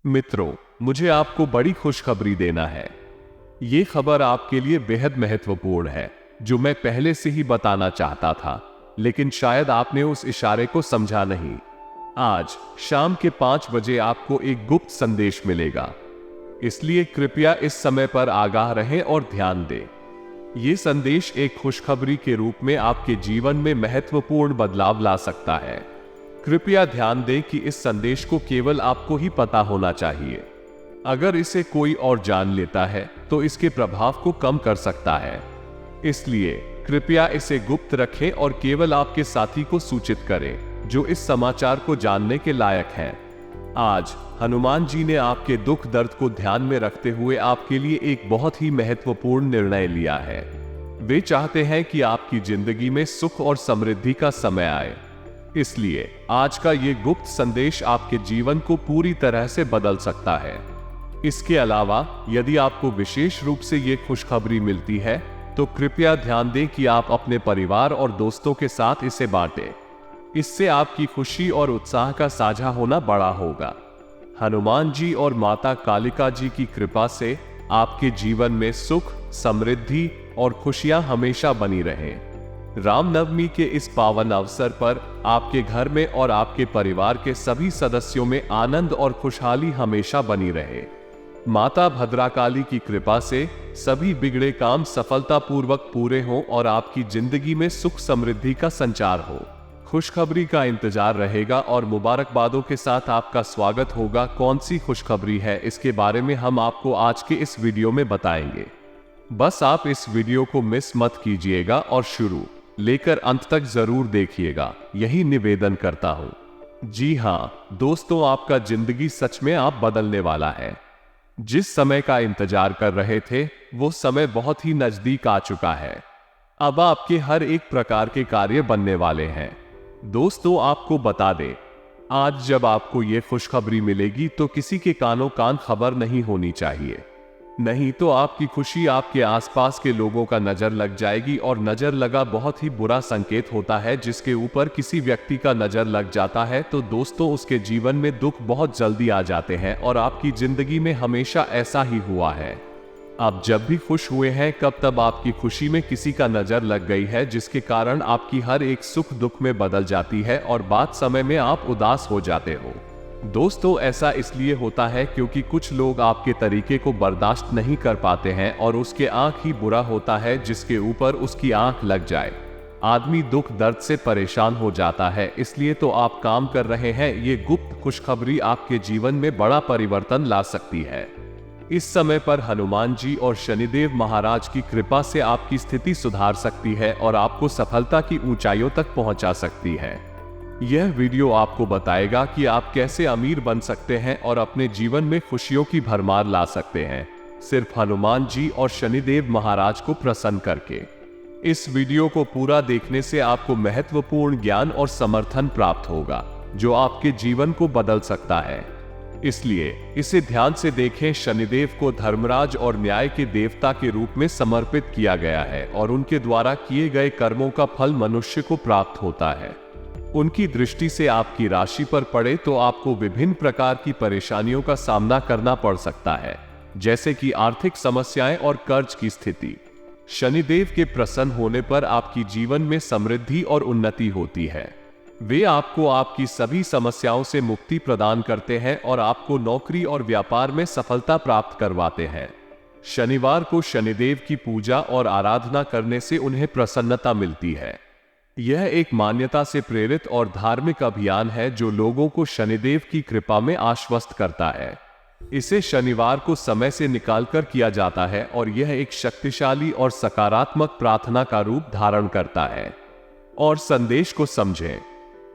मित्रों, मुझे आपको बड़ी खुशखबरी देना है। ये खबर आपके लिए बेहद महत्वपूर्ण है, जो मैं पहले से ही बताना चाहता था, लेकिन शायद आपने उस इशारे को समझा नहीं। आज शाम के 5 बजे आपको एक गुप्त संदेश मिलेगा, इसलिए कृपया इस समय पर आगाह रहें और ध्यान दें। ये संदेश एक खुशखबरी के रूप में आपके जीवन में महत्वपूर्ण बदलाव ला सकता है। कृपया ध्यान दें कि इस संदेश को केवल आपको ही पता होना चाहिए। अगर इसे कोई और जान लेता है तो इसके प्रभाव को कम कर सकता है। इसलिए कृपया इसे गुप्त रखें और केवल आपके साथी को सूचित करें जो इस समाचार को जानने के लायक हैं। आज हनुमान जी ने आपके दुख दर्द को ध्यान में रखते हुए आपके लिए एक बहुत ही महत्वपूर्ण निर्णय लिया है। वे चाहते हैं कि आपकी जिंदगी में सुख और समृद्धि का समय आए। इसलिए आज का ये गुप्त संदेश आपके जीवन को पूरी तरह से बदल सकता है। इसके अलावा यदि आपको विशेष रूप से ये खुशखबरी मिलती है तो कृपया ध्यान दें कि आप अपने परिवार और दोस्तों के साथ इसे बांटें। इससे आपकी खुशी और उत्साह का साझा होना बड़ा होगा। हनुमान जी और माता कालिका जी की कृपा से आपके जीवन में सुख, समृद्धि और खुशियां हमेशा बनी रहें। रामनवमी के इस पावन अवसर पर आपके घर में और आपके परिवार के सभी सदस्यों में आनंद और खुशहाली हमेशा बनी रहे। माता भद्राकाली की कृपा से सभी बिगड़े काम सफलतापूर्वक पूरे हों और आपकी जिंदगी में सुख समृद्धि का संचार हो। खुशखबरी का इंतजार रहेगा और मुबारकबादों के साथ आपका स्वागत होगा। कौन सी खुशखबरी है, इसके बारे में हम आपको आज के इस वीडियो में बताएंगे। बस आप इस वीडियो को मिस मत कीजिएगा और शुरू लेकर अंत तक जरूर देखिएगा, यही निवेदन करता हूं। जी हां दोस्तों, आपका जिंदगी सच में आप बदलने वाला है। जिस समय का इंतजार कर रहे थे वो समय बहुत ही नजदीक आ चुका है। अब आपके हर एक प्रकार के कार्य बनने वाले हैं। दोस्तों, आपको बता दें, आज जब आपको ये खुशखबरी मिलेगी तो किसी के कानों कान खबर नहीं होनी चाहिए, नहीं तो आपकी खुशी आपके आसपास के लोगों का नजर लग जाएगी। और नजर लगा बहुत ही बुरा संकेत होता है। जिसके ऊपर किसी व्यक्ति का नजर लग जाता है तो दोस्तों उसके जीवन में दुख बहुत जल्दी आ जाते हैं और आपकी जिंदगी में हमेशा ऐसा ही हुआ है। आप जब भी खुश हुए हैं कब तब आपकी खुशी में किसी का नजर लग गई है, जिसके कारण आपकी हर एक सुख दुख में बदल जाती है और बाद समय में आप उदास हो जाते हो। दोस्तों, ऐसा इसलिए होता है क्योंकि कुछ लोग आपके तरीके को बर्दाश्त नहीं कर पाते हैं और उसके आंख ही बुरा होता है जिसके ऊपर उसकी आंख लग जाए। आदमी दुख दर्द से परेशान हो जाता है। इसलिए तो आप काम कर रहे हैं। ये गुप्त खुशखबरी आपके जीवन में बड़ा परिवर्तन ला सकती है। इस समय पर हनुमान जी और शनिदेव महाराज की कृपा से आपकी स्थिति सुधार सकती है और आपको सफलता की ऊंचाइयों तक पहुंचा सकती है। यह वीडियो आपको बताएगा कि आप कैसे अमीर बन सकते हैं और अपने जीवन में खुशियों की भरमार ला सकते हैं, सिर्फ हनुमान जी और शनिदेव महाराज को प्रसन्न करके। इस वीडियो को पूरा देखने से आपको महत्वपूर्ण ज्ञान और समर्थन प्राप्त होगा जो आपके जीवन को बदल सकता है। इसलिए इसे ध्यान से देखें। शनिदेव को धर्मराज और न्याय के देवता के रूप में समर्पित किया गया है और उनके द्वारा किए गए कर्मों का फल मनुष्य को प्राप्त होता है। उनकी दृष्टि से आपकी राशि पर पड़े तो आपको विभिन्न प्रकार की परेशानियों का सामना करना पड़ सकता है, जैसे कि आर्थिक समस्याएं और कर्ज की स्थिति। शनिदेव के प्रसन्न होने पर आपकी जीवन में समृद्धि और उन्नति होती है। वे आपको आपकी सभी समस्याओं से मुक्ति प्रदान करते हैं और आपको नौकरी और व्यापार में सफलता प्राप्त करवाते हैं। शनिवार को शनिदेव की पूजा और आराधना करने से उन्हें प्रसन्नता मिलती है। यह एक मान्यता से प्रेरित और धार्मिक अभियान है जो लोगों को शनिदेव की कृपा में आश्वस्त करता है। इसे शनिवार को समय से निकालकर किया जाता है और यह एक शक्तिशाली और सकारात्मक प्रार्थना का रूप धारण करता है। और संदेश को समझें,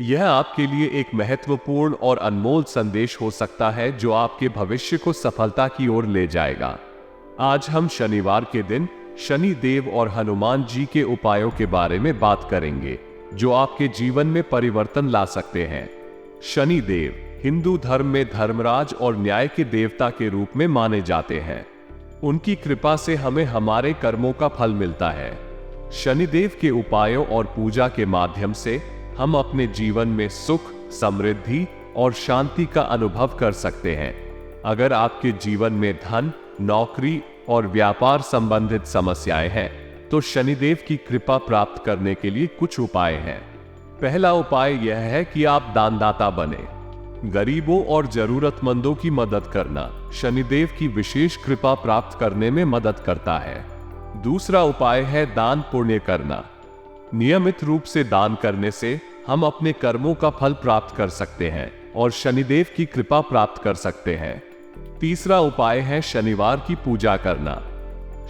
यह आपके लिए एक महत्वपूर्ण और अनमोल संदेश हो सकता है जो आपके भविष्य को सफलता की ओर ले जाएगा। आज हम शनिवार के दिन शनि देव और हनुमान जी के उपायों के बारे में बात करेंगे जो आपके जीवन में परिवर्तन ला सकते हैं। शनि देव हिंदू धर्म में धर्मराज और न्याय के देवता के रूप में माने जाते हैं। उनकी कृपा से हमें हमारे कर्मों का फल मिलता है। शनिदेव के उपायों और पूजा के माध्यम से हम अपने जीवन में सुख, समृद्धि और शांति का अनुभव कर सकते हैं। अगर आपके जीवन में धन, नौकरी और व्यापार संबंधित समस्याएं हैं, तो शनिदेव की कृपा प्राप्त करने के लिए कुछ उपाय हैं। पहला उपाय यह है कि आप दानदाता बने। गरीबों और जरूरतमंदों की मदद करना शनिदेव की विशेष कृपा प्राप्त करने में मदद करता है। दूसरा उपाय है दान पुण्य करना। नियमित रूप से दान करने से हम अपने कर्मों का फल प्राप्त कर सकते हैं और शनिदेव की कृपा प्राप्त कर सकते हैं। तीसरा उपाय है शनिवार की पूजा करना।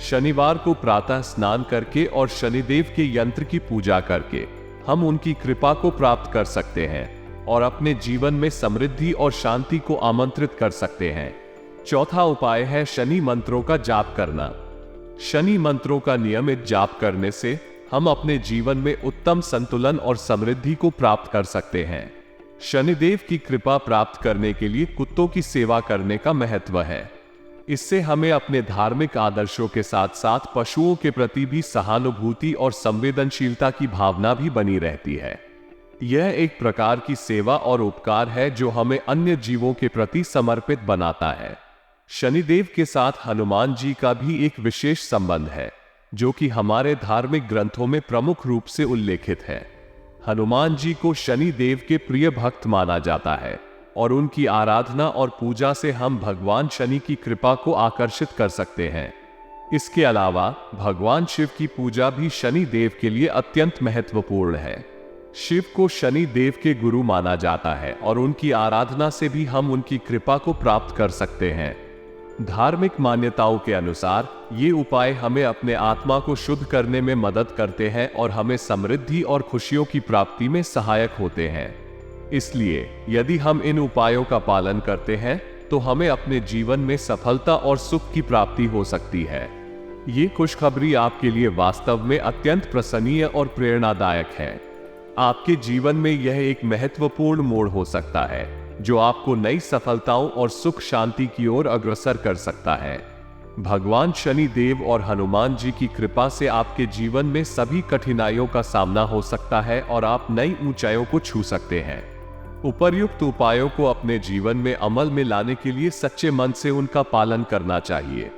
शनिवार को प्रातः स्नान करके और शनिदेव के यंत्र की पूजा करके हम उनकी कृपा को प्राप्त कर सकते हैं और अपने जीवन में समृद्धि और शांति को आमंत्रित कर सकते हैं। चौथा उपाय है शनि मंत्रों का जाप करना। शनि मंत्रों का नियमित जाप करने से हम अपने जीवन में उत्तम संतुलन और समृद्धि को प्राप्त कर सकते हैं। शनिदेव की कृपा प्राप्त करने के लिए कुत्तों की सेवा करने का महत्व है। इससे हमें अपने धार्मिक आदर्शों के साथ साथ पशुओं के प्रति भी सहानुभूति और संवेदनशीलता की भावना भी बनी रहती है। यह एक प्रकार की सेवा और उपकार है जो हमें अन्य जीवों के प्रति समर्पित बनाता है। शनिदेव के साथ हनुमान जी का भी एक विशेष संबंध है, जो कि हमारे धार्मिक ग्रंथों में प्रमुख रूप से उल्लेखित है। हनुमान जी को शनि देव के प्रिय भक्त माना जाता है और उनकी आराधना और पूजा से हम भगवान शनि की कृपा को आकर्षित कर सकते हैं। इसके अलावा भगवान शिव की पूजा भी शनि देव के लिए अत्यंत महत्वपूर्ण है। शिव को शनि देव के गुरु माना जाता है और उनकी आराधना से भी हम उनकी कृपा को प्राप्त कर सकते हैं। धार्मिक मान्यताओं के अनुसार ये उपाय हमें अपने आत्मा को शुद्ध करने में मदद करते हैं और हमें समृद्धि और खुशियों की प्राप्ति में सहायक होते हैं। इसलिए यदि हम इन उपायों का पालन करते हैं तो हमें अपने जीवन में सफलता और सुख की प्राप्ति हो सकती है। ये खुशखबरी आपके लिए वास्तव में अत्यंत प्रसन्नीय और प्रेरणादायक है। आपके जीवन में यह एक महत्वपूर्ण मोड़ हो सकता है जो आपको नई सफलताओं और सुख शांति की ओर अग्रसर कर सकता है। भगवान शनि देव और हनुमान जी की कृपा से आपके जीवन में सभी कठिनाइयों का सामना हो सकता है और आप नई ऊंचाइयों को छू सकते हैं। उपर्युक्त उपायों को अपने जीवन में अमल में लाने के लिए सच्चे मन से उनका पालन करना चाहिए।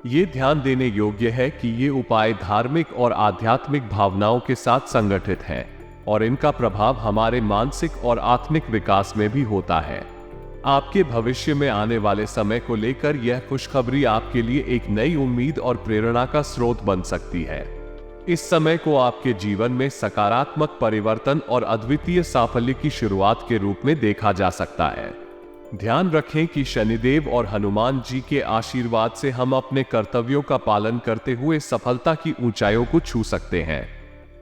ये ध्यान देने योग्य है कि ये उपाय धार्मिक और आध्यात्मिक भावनाओं के साथ संगठित हैं और इनका प्रभाव हमारे मानसिक और आत्मिक विकास में भी होता है। आपके भविष्य में आने वाले समय को लेकर यह खुशखबरी आपके लिए एक नई उम्मीद और प्रेरणा का स्रोत बन सकती है। इस समय को आपके जीवन में सकारात्मक परिवर्तन और अद्वितीय साफल्य की शुरुआत के रूप में देखा जा सकता है। ध्यान रखें कि शनिदेव और हनुमान जी के आशीर्वाद से हम अपने कर्तव्यों का पालन करते हुए सफलता की ऊंचाइयों को छू सकते हैं।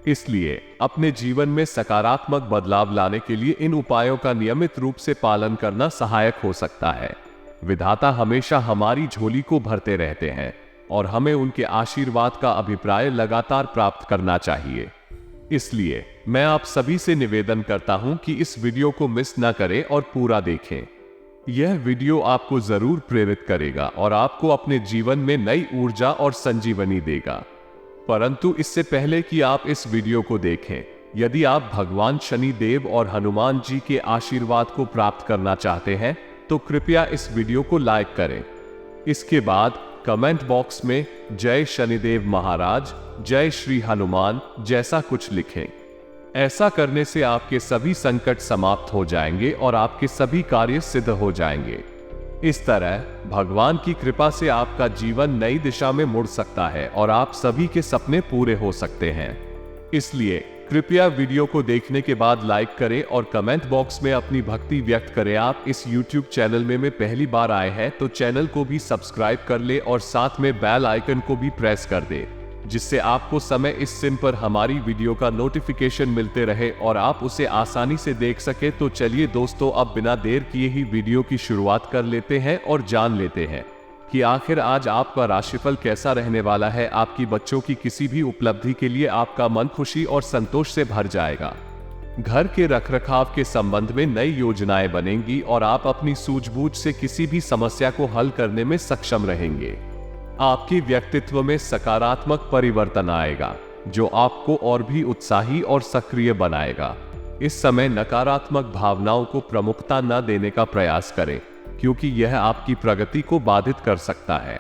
इसलिए अपने जीवन में सकारात्मक बदलाव लाने के लिए इन उपायों का नियमित रूप से पालन करना सहायक हो सकता है। विधाता हमेशा हमारी झोली को भरते रहते हैं और हमें उनके आशीर्वाद का अभिप्राय लगातार प्राप्त करना चाहिए। इसलिए मैं आप सभी से निवेदन करता हूं कि इस वीडियो को मिस न करें और पूरा देखें। यह वीडियो आपको जरूर प्रेरित करेगा और आपको अपने जीवन में नई ऊर्जा और संजीवनी देगा। परंतु इससे पहले कि आप इस वीडियो को देखें, यदि आप भगवान शनि देव और हनुमान जी के आशीर्वाद को प्राप्त करना चाहते हैं तो कृपया इस वीडियो को लाइक करें। इसके बाद कमेंट बॉक्स में जय शनिदेव महाराज, जय श्री हनुमान जैसा कुछ लिखें। ऐसा करने से आपके सभी संकट समाप्त हो जाएंगे और आपके सभी कार्य सिद्ध हो जाएंगे। इस तरह भगवान की कृपा से आपका जीवन नई दिशा में मुड़ सकता है और आप सभी के सपने पूरे हो सकते हैं। इसलिए कृपया वीडियो को देखने के बाद लाइक करें और कमेंट बॉक्स में अपनी भक्ति व्यक्त करें। आप इस YouTube चैनल में पहली बार आए हैं तो चैनल को भी सब्सक्राइब कर ले और साथ में बेल आइकन को भी प्रेस कर दे, जिससे आपको समय इस सिम पर हमारी वीडियो का नोटिफिकेशन मिलते रहे और आप उसे आसानी से देख सके। तो चलिए दोस्तों, अब बिना देर किए ही वीडियो की शुरुआत कर लेते हैं और जान लेते हैं कि आखिर आज आपका राशिफल कैसा रहने वाला है। आपकी बच्चों की किसी भी उपलब्धि के लिए आपका मन खुशी और संतोष से भर जाएगा। घर के रखरखाव के संबंध में नई योजनाएं बनेंगी और आप अपनी सूझबूझ से किसी भी समस्या को हल करने में सक्षम रहेंगे। आपके व्यक्तित्व में सकारात्मक परिवर्तन आएगा जो आपको और भी उत्साही और सक्रिय बनाएगा। इस समय नकारात्मक भावनाओं को प्रमुखता न देने का प्रयास करें। क्योंकि यह आपकी प्रगति को बाधित कर सकता है।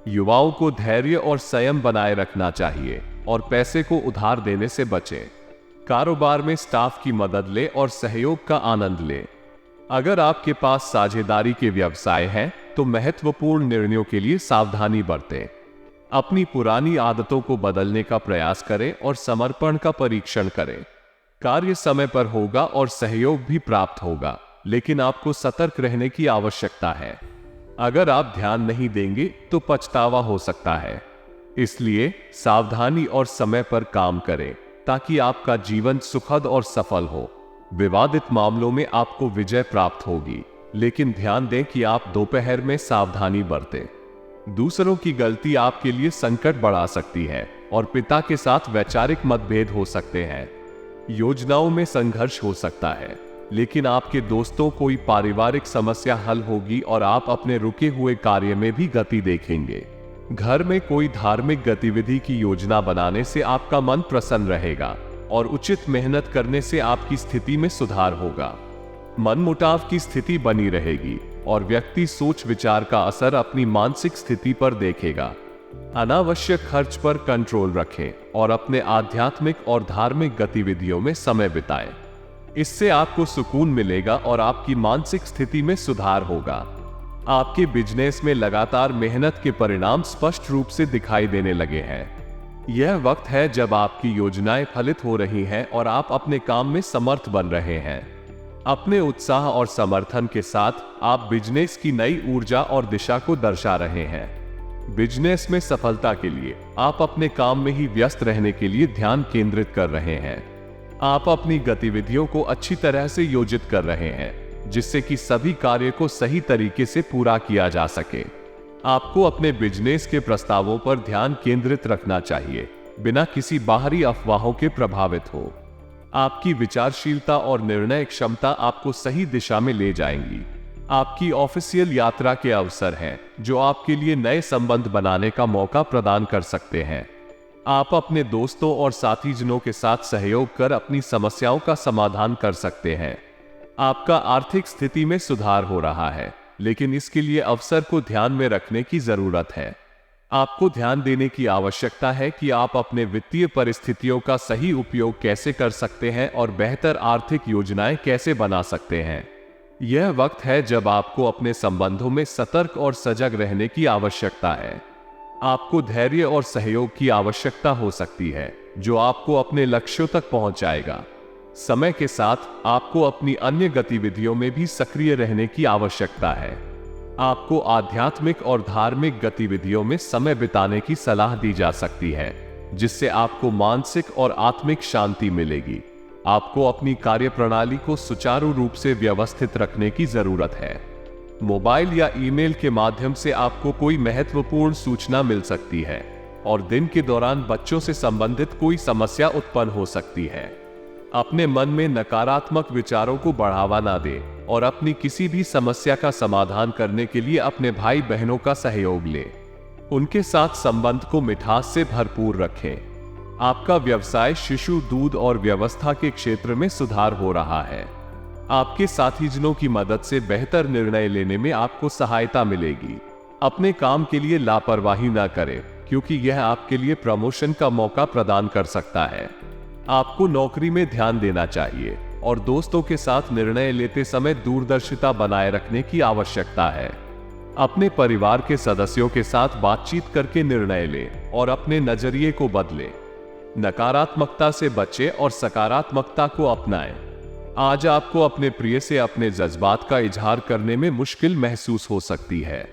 युवाओं को धैर्य और संयम बनाए रखना चाहिए और पैसे को उधार देने से बचें। कारोबार में स्टाफ की मदद ले और सहयोग का आनंद ले। अगर आपके पास साझेदारी के व्यवसाय हैं तो महत्वपूर्ण निर्णयों के लिए सावधानी बरतें। अपनी पुरानी आदतों को बदलने का प्रयास करें और समर्पण का परीक्षण करें। कार्य समय पर होगा और सहयोग भी प्राप्त होगा, लेकिन आपको सतर्क रहने की आवश्यकता है। अगर आप ध्यान नहीं देंगे तो पछतावा हो सकता है। इसलिए सावधानी और समय पर काम करें ताकि आपका जीवन सुखद और सफल हो। विवादित मामलों में आपको विजय प्राप्त होगी, लेकिन ध्यान दें कि आप दोपहर में सावधानी बरतें। दूसरों की गलती आपके लिए संकट बढ़ा सकती है और पिता के साथ वैचारिक मतभेद हो सकते हैं। योजनाओं में संघर्ष हो सकता है, लेकिन आपके दोस्तों कोई पारिवारिक समस्या हल होगी और आप अपने रुके हुए कार्य में भी गति देखेंगे। घर में कोई धार्मिक गतिविधि की योजना बनाने से आपका मन प्रसन्न रहेगा और उचित मेहनत करने से आपकी स्थिति में सुधार होगा। मनमुटाव की स्थिति बनी रहेगी और व्यक्ति सोच विचार का असर अपनी मानसिक स्थिति पर देखेगा। अनावश्यक खर्च पर कंट्रोल रखें और अपने आध्यात्मिक और धार्मिक गतिविधियों में समय बिताएं। इससे आपको सुकून मिलेगा और आपकी मानसिक स्थिति में सुधार होगा। आपके बिजनेस में लगातार मेहनत के परिणाम स्पष्ट रूप से दिखाई देने लगे हैं। यह वक्त है जब आपकी योजनाएं फलित हो रही हैं और आप अपने काम में समर्थ बन रहे हैं। अपने उत्साह और समर्थन के साथ आप बिजनेस की नई ऊर्जा और दिशा को दर्शा रहे हैं। बिजनेस में सफलता के लिए आप अपने काम में ही व्यस्त रहने के लिए ध्यान केंद्रित कर रहे हैं। आप अपनी गतिविधियों को अच्छी तरह से योजित कर रहे हैं, जिससे कि सभी कार्य को सही तरीके से पूरा किया जा सके। आपको अपने बिजनेस के प्रस्तावों पर ध्यान केंद्रित रखना चाहिए, बिना किसी बाहरी अफवाहों के प्रभावित हो। आपकी विचारशीलता और निर्णय क्षमता आपको सही दिशा में ले जाएंगी। आपकी ऑफिशियल यात्रा के अवसर हैं, जो आपके लिए नए संबंध बनाने का मौका प्रदान कर सकते हैं। आप अपने दोस्तों और साथीजनों के साथ सहयोग कर अपनी समस्याओं का समाधान कर सकते हैं। आपका आर्थिक स्थिति में सुधार हो रहा है, लेकिन इसके लिए अवसर को ध्यान में रखने की जरूरत है। आपको ध्यान देने की आवश्यकता है कि आप अपने वित्तीय परिस्थितियों का सही उपयोग कैसे कर सकते हैं और बेहतर आर्थिक योजनाएं कैसे बना सकते हैं। यह वक्त है जब आपको अपने संबंधों में सतर्क और सजग रहने की आवश्यकता है। आपको धैर्य और सहयोग की आवश्यकता हो सकती है, जो आपको अपने लक्ष्यों तक पहुंचाएगा। समय के साथ आपको अपनी अन्य गतिविधियों में भी सक्रिय रहने की आवश्यकता है। आपको आध्यात्मिक और धार्मिक गतिविधियों में समय बिताने की सलाह दी जा सकती है, जिससे आपको मानसिक और आत्मिक शांति मिलेगी। आपको अपनी कार्यप्रणाली को सुचारू रूप से व्यवस्थित रखने की जरूरत है। मोबाइल या ईमेल के माध्यम से आपको कोई महत्वपूर्ण सूचना मिल सकती है और दिन के दौरान बच्चों से संबंधित कोई समस्या उत्पन्न हो सकती है। अपने मन में नकारात्मक विचारों को बढ़ावा ना दें और अपनी किसी भी समस्या का समाधान करने के लिए अपने भाई बहनों का सहयोग लें। उनके साथ संबंध को मिठास से भरपूर रखें। आपका व्यवसाय शिशु दूध और व्यवस्था के क्षेत्र में सुधार हो रहा है। आपके साथीजनों की मदद से बेहतर निर्णय लेने में आपको सहायता मिलेगी। अपने काम के लिए लापरवाही ना करें, क्योंकि यह आपके लिए प्रमोशन का मौका प्रदान कर सकता है। आपको नौकरी में ध्यान देना चाहिए और दोस्तों के साथ निर्णय लेते समय दूरदर्शिता बनाए रखने की आवश्यकता है। अपने परिवार के सदस्यों के साथ बातचीत करके निर्णय लें और अपने नजरिए को बदलें। नकारात्मकता से बचें और सकारात्मकता को अपनाएं। आज आपको अपने प्रिय से अपने जज्बात का इजहार करने में मुश्किल महसूस हो सकती है।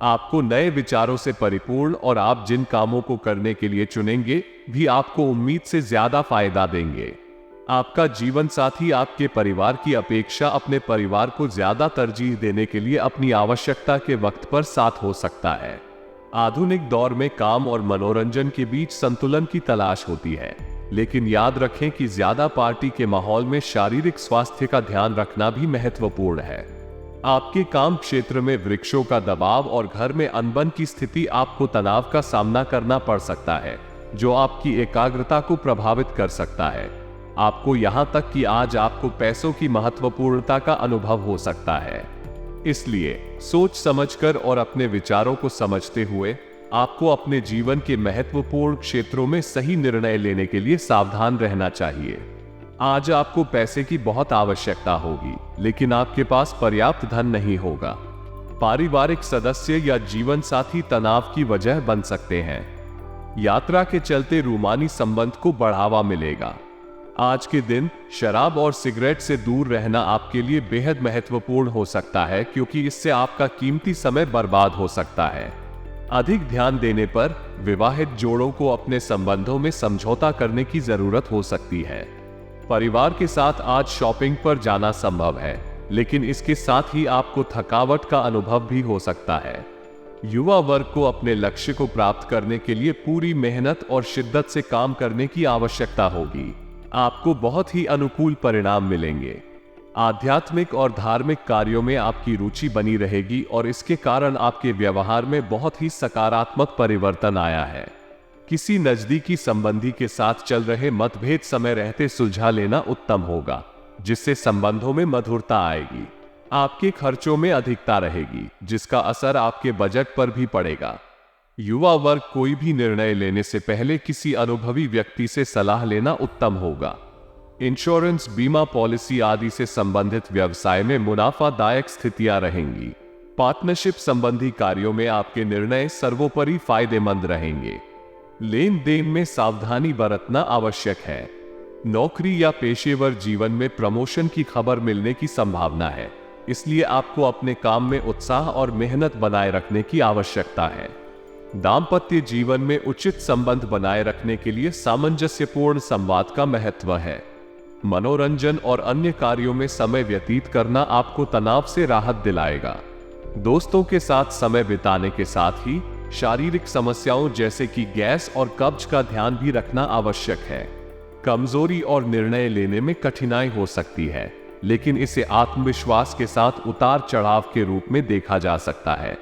आपको नए विचारों से परिपूर्ण और आप जिन कामों को करने के लिए चुनेंगे भी आपको उम्मीद से ज्यादा फायदा देंगे। आपका जीवन साथी आपके परिवार की अपेक्षा अपने परिवार को ज्यादा तरजीह देने के लिए अपनी आवश्यकता के वक्त पर साथ हो सकता है। आधुनिक दौर में काम और मनोरंजन के बीच संतुलन की तलाश होती है, लेकिन याद रखें कि ज्यादा पार्टी के माहौल में शारीरिक स्वास्थ्य का ध्यान रखना भी महत्वपूर्ण है। आपके काम क्षेत्र में वृक्षों का दबाव और घर में अनबन की स्थिति आपको तनाव का सामना करना पड़ सकता है, जो आपकी एकाग्रता को प्रभावित कर सकता है। आपको यहां तक कि आज आपको पैसों की महत्वपूर्णता का अनुभव हो सकता है। इसलिए सोच समझकर और अपने विचारों को समझते हुए आपको अपने जीवन के महत्वपूर्ण क्षेत्रों में सही निर्णय लेने के लिए सावधान रहना चाहिए। आज आपको पैसे की बहुत आवश्यकता होगी, लेकिन आपके पास पर्याप्त धन नहीं होगा। पारिवारिक सदस्य या जीवन साथी तनाव की वजह बन सकते हैं। यात्रा के चलते रूमानी संबंध को बढ़ावा मिलेगा। आज के दिन शराब और सिगरेट से दूर रहना आपके लिए बेहद महत्वपूर्ण हो सकता है, क्योंकि इससे आपका कीमती समय बर्बाद हो सकता है। अधिक ध्यान देने पर विवाहित जोड़ों को अपने संबंधों में समझौता करने की जरूरत हो सकती है। परिवार के साथ आज शॉपिंग पर जाना संभव है, लेकिन इसके साथ ही आपको थकावट का अनुभव भी हो सकता है। युवा वर्ग को अपने लक्ष्य को प्राप्त करने के लिए पूरी मेहनत और शिद्दत से काम करने की आवश्यकता होगी। आपको बहुत ही अनुकूल परिणाम मिलेंगे। आध्यात्मिक और धार्मिक कार्यों में आपकी रुचि बनी रहेगी और इसके कारण आपके व्यवहार में बहुत ही सकारात्मक परिवर्तन आया है। किसी नजदीकी संबंधी के साथ चल रहे मतभेद समय रहते सुलझा लेना उत्तम होगा, जिससे संबंधों में मधुरता आएगी। आपके खर्चों में अधिकता रहेगी, जिसका असर आपके बजट पर भी पड़ेगा। युवा वर्ग कोई भी निर्णय लेने से पहले किसी अनुभवी व्यक्ति से सलाह लेना उत्तम होगा। इंश्योरेंस, बीमा पॉलिसी आदि से संबंधित व्यवसाय में मुनाफादायक स्थितियां रहेंगी। पार्टनरशिप संबंधी कार्यों में आपके निर्णय सर्वोपरि फायदेमंद रहेंगे। लेन देन में सावधानी बरतना आवश्यक है। नौकरी या पेशेवर जीवन में प्रमोशन की खबर मिलने की संभावना है, इसलिए आपको अपने काम में उत्साह और मेहनत बनाए रखने की आवश्यकता है। दाम्पत्य जीवन में उचित संबंध बनाए रखने के लिए सामंजस्यपूर्ण संवाद का महत्व है। मनोरंजन और अन्य कार्यों में समय व्यतीत करना आपको तनाव से राहत दिलाएगा। दोस्तों के साथ समय बिताने के साथ ही शारीरिक समस्याओं जैसे कि गैस और कब्ज का ध्यान भी रखना आवश्यक है। कमजोरी और निर्णय लेने में कठिनाई हो सकती है, लेकिन इसे आत्मविश्वास के साथ उतार चढ़ाव के रूप में देखा जा सकता है।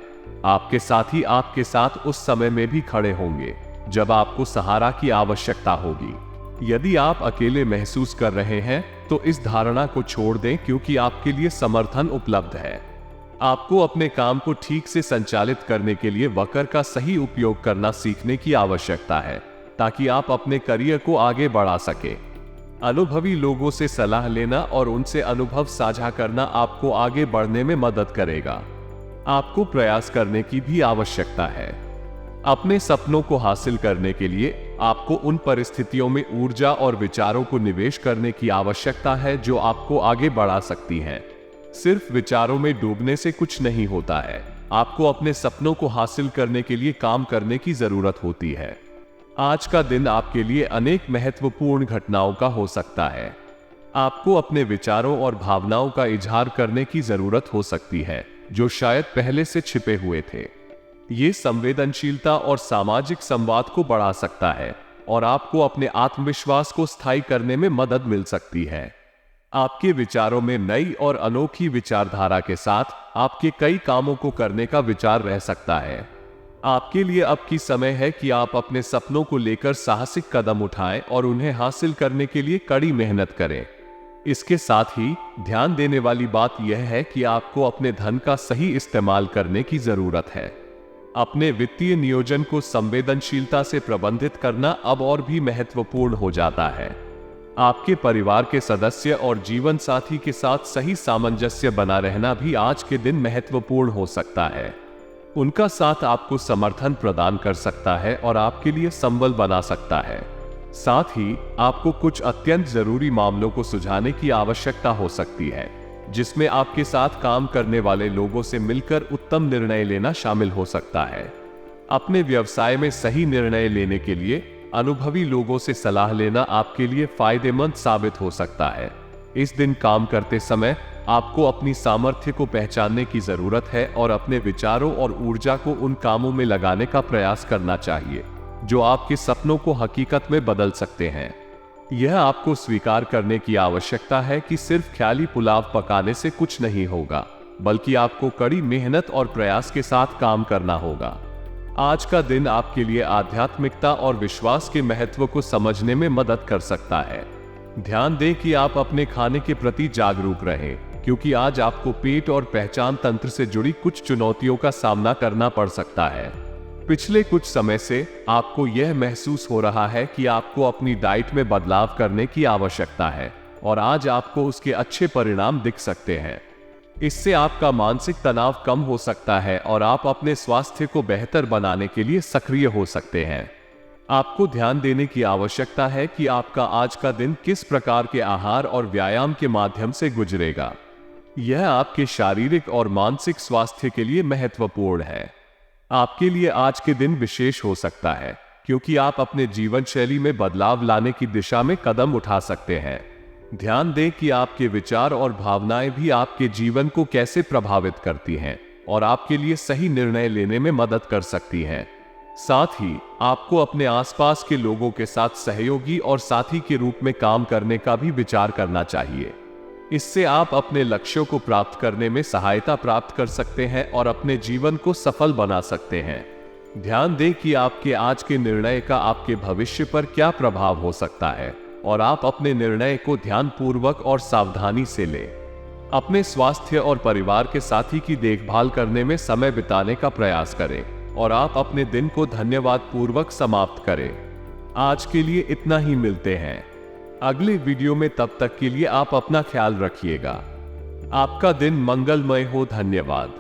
आपके साथी आपके साथ उस समय में भी खड़े होंगे जब आपको सहारा की आवश्यकता होगी। यदि आप अकेले महसूस कर रहे हैं तो इस धारणा को छोड़ दें, क्योंकि आपके लिए समर्थन उपलब्ध है। आपको अपने काम को ठीक से संचालित करने के लिए वक्र का सही उपयोग करना सीखने की आवश्यकता है, ताकि आप अपने करियर को आगे बढ़ा सके। अनुभवी लोगों से सलाह लेना और उनसे अनुभव साझा करना आपको आगे बढ़ने में मदद करेगा। आपको प्रयास करने की भी आवश्यकता है। अपने सपनों को हासिल करने के लिए आपको उन परिस्थितियों में ऊर्जा और विचारों को निवेश करने की आवश्यकता है जो आपको आगे बढ़ा सकती हैं। सिर्फ विचारों में डूबने से कुछ नहीं होता है। आपको अपने सपनों को हासिल करने के लिए काम करने की जरूरत होती है। आज का दिन आपके लिए अनेक महत्वपूर्ण घटनाओं का हो सकता है। आपको अपने विचारों और भावनाओं का इजहार करने की जरूरत हो सकती है, जो शायद पहले से छिपे हुए थे। ये संवेदनशीलता और सामाजिक संवाद को बढ़ा सकता है और आपको अपने आत्मविश्वास को स्थायी करने में मदद मिल सकती है। आपके विचारों में नई और अनोखी विचारधारा के साथ आपके कई कामों को करने का विचार रह सकता है। आपके लिए अब की समय है कि आप अपने सपनों को लेकर साहसिक कदम उठाएं और उन्हें हासिल करने के लिए कड़ी मेहनत करें। इसके साथ ही ध्यान देने वाली बात यह है कि आपको अपने धन का सही इस्तेमाल करने की जरूरत है। अपने वित्तीय नियोजन को संवेदनशीलता से प्रबंधित करना अब और भी महत्वपूर्ण हो जाता है। आपके परिवार के सदस्य और जीवन साथी के साथ सही सामंजस्य बना रहना भी आज के दिन महत्वपूर्ण हो सकता है। उनका साथ आपको समर्थन प्रदान कर सकता है और आपके लिए संबल बना सकता है। साथ ही आपको कुछ अत्यंत जरूरी मामलों को सुलझाने की आवश्यकता हो सकती है, जिसमें आपके साथ काम करने वाले लोगों से मिलकर उत्तम निर्णय लेना शामिल हो सकता है। अपने व्यवसाय में सही निर्णय लेने के लिए अनुभवी लोगों से सलाह लेना आपके लिए फायदेमंद साबित हो सकता है। इस दिन काम करते समय आपको अपनी सामर्थ्य को पहचानने की जरूरत है और अपने विचारों और ऊर्जा को उन कामों में लगाने का प्रयास करना चाहिए जो आपके सपनों को हकीकत में बदल सकते हैं। यह आपको स्वीकार करने की आवश्यकता है कि सिर्फ ख्याली पुलाव पकाने से कुछ नहीं होगा, बल्कि आपको कड़ी मेहनत और प्रयास के साथ काम करना होगा। आज का दिन आपके लिए आध्यात्मिकता और विश्वास के महत्व को समझने में मदद कर सकता है। ध्यान दें कि आप अपने खाने के प्रति जागरूक रहें। क्योंकि आज आपको पेट और पहचान तंत्र से जुड़ी कुछ चुनौतियों का सामना करना पड़ सकता है। पिछले कुछ समय से आपको यह महसूस हो रहा है कि आपको अपनी डाइट में बदलाव करने की आवश्यकता है और आज आपको उसके अच्छे परिणाम दिख सकते हैं। इससे आपका मानसिक तनाव कम हो सकता है और आप अपने स्वास्थ्य को बेहतर बनाने के लिए सक्रिय हो सकते हैं। आपको ध्यान देने की आवश्यकता है कि आपका आज का दिन किस प्रकार के आहार और व्यायाम के माध्यम से गुजरेगा। यह आपके शारीरिक और मानसिक स्वास्थ्य के लिए महत्वपूर्ण है। आपके लिए आज के दिन विशेष हो सकता है क्योंकि आप अपने जीवन शैली में बदलाव लाने की दिशा में कदम उठा सकते हैं। ध्यान दें कि आपके विचार और भावनाएं भी आपके जीवन को कैसे प्रभावित करती हैं और आपके लिए सही निर्णय लेने में मदद कर सकती हैं। साथ ही आपको अपने आसपास के लोगों के साथ सहयोगी और साथी के रूप में काम करने का भी विचार करना चाहिए। इससे आप अपने लक्ष्यों को प्राप्त करने में सहायता प्राप्त कर सकते हैं और अपने जीवन को सफल बना सकते हैं। ध्यान दें कि आपके आज के निर्णय का आपके भविष्य पर क्या प्रभाव हो सकता है और आप अपने निर्णय को ध्यानपूर्वक और सावधानी से लें। अपने स्वास्थ्य और परिवार के साथी की देखभाल करने में समय बिताने का प्रयास करें और आप अपने दिन को धन्यवाद पूर्वक समाप्त करें। आज के लिए इतना ही, मिलते हैं अगले वीडियो में। तब तक के लिए आप अपना ख्याल रखिएगा। आपका दिन मंगलमय हो। धन्यवाद।